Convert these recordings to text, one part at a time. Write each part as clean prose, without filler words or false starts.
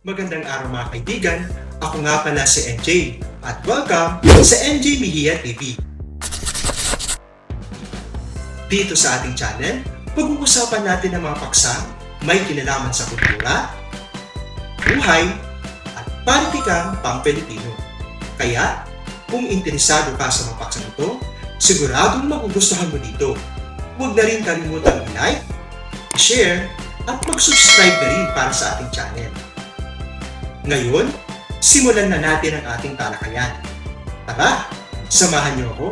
Magandang araw mga kaibigan, ako nga pala si NJ at welcome sa NJ Mejia TV. Dito sa ating channel, pag-uusapan natin ang mga paksang may kinalaman sa kultura, buhay, at politikang pang-Pilipino. Kaya, kung interesado ka sa mga paksang ito, siguradong magugustuhan mo dito. Huwag na rin kalimutang i-like, share, at mag-subscribe na rin para sa ating channel. Ngayon, simulan na natin ang ating talakayan. Tara, samahan niyo ako.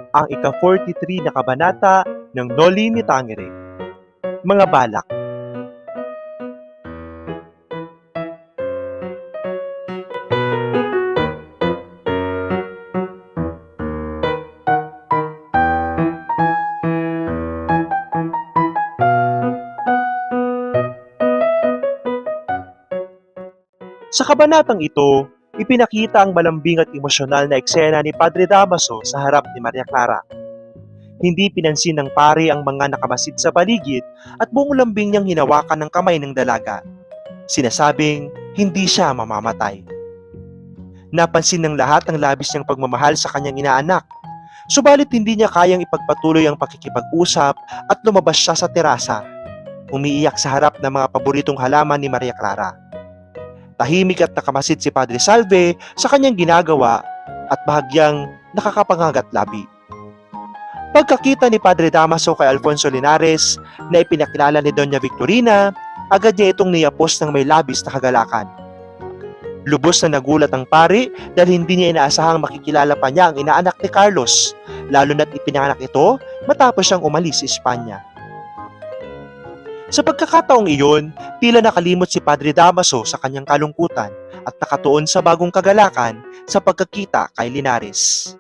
Ang ika-43 na kabanata ng Noli Me Tangere. Mga balak. Sa kabanatang ito, ipinakita ang malambing at emosyonal na eksena ni Padre Damaso sa harap ni Maria Clara. Hindi pinansin ng pare ang mga nakamasid sa paligid at buong lambing niyang hinawakan ng kamay ng dalaga. Sinasabing hindi siya mamamatay. Napansin ng lahat ang labis niyang pagmamahal sa kanyang inaanak. Subalit hindi niya kayang ipagpatuloy ang pakikipag-usap at lumabas siya sa terasa. Umiiyak sa harap ng mga paboritong halaman ni Maria Clara. Tahimik at nakamasid si Padre Salve sa kanyang ginagawa at bahagyang nakakapangagat labi. Pagkakita ni Padre Damaso kay Alfonso Linares na ipinakilala ni Doña Victorina, agad niya itong niyapos ng may labis na kagalakan. Lubos na nagulat ang pari dahil hindi niya inaasahang makikilala pa niya ang inaanak ni Carlos, lalo na't ipinanganak ito matapos siyang umalis sa Espanya. Sa pagkakataong iyon, tila nakalimot si Padre Damaso sa kanyang kalungkutan at nakatuon sa bagong kagalakan sa pagkakita kay Linares.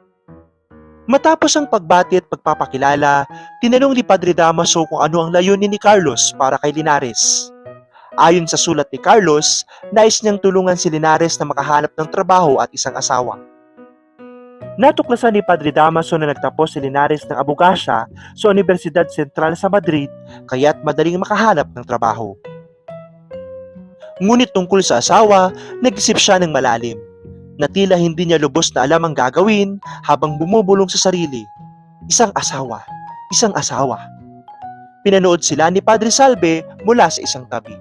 Matapos ang pagbati at pagpapakilala, tinanong ni Padre Damaso kung ano ang layunin ni Carlos para kay Linares. Ayon sa sulat ni Carlos, nais niyang tulungan si Linares na makahanap ng trabaho at isang asawa. Natuklasan ni Padre Damaso na nagtapos si Linares ng abogasya sa Universidad Central sa Madrid, kaya't madaling makahanap ng trabaho. Ngunit tungkol sa asawa, nag-isip siya ng malalim, na tila hindi niya lubos na alam ang gagawin habang bumubulong sa sarili. Isang asawa, isang asawa. Pinanood sila ni Padre Salve mula sa isang tabi.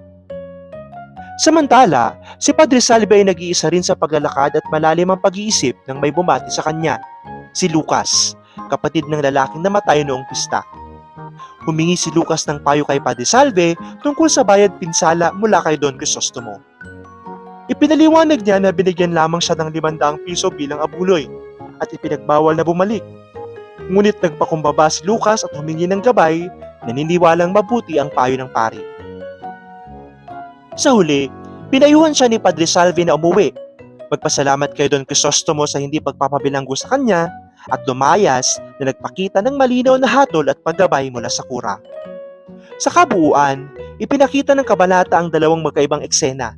Samantala, si Padre Salve ay nag-iisa rin sa paglalakad at malalim ang pag-iisip ng may bumati sa kanya, si Lucas, kapatid ng lalaking namatay noong pista. Humingi si Lucas ng payo kay Padre Salve tungkol sa bayad pinsala mula kay Don Crisostomo. Ipinaliwanag niya na binigyan lamang siya ng 500 piso bilang abuloy at ipinagbawal na bumalik. Ngunit nagpakumbaba si Lucas at humingi ng gabay, naniniwalang mabuti ang payo ng pari. Sa huli, pinayuhan siya ni Padre Salve na umuwi, magpasalamat kay Don Crisostomo sa hindi pagpapabilanggo sa kanya at lumayas na nagpakita ng malinaw na hatol at paggabay mula sa kura. Sa kabuuan, ipinakita ng kabanata ang dalawang magkaibang eksena.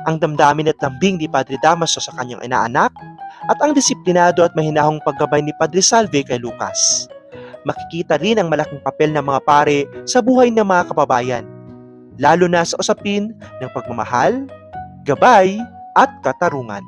Ang damdamin at lambing ni Padre Damaso sa kanyang inaanak at ang disiplinado at mahinahong paggabay ni Padre Salve kay Lucas. Makikita rin ang malaking papel ng mga pare sa buhay ng mga kababayan, lalo na sa usapin ng pagmamahal, gabay, at katarungan.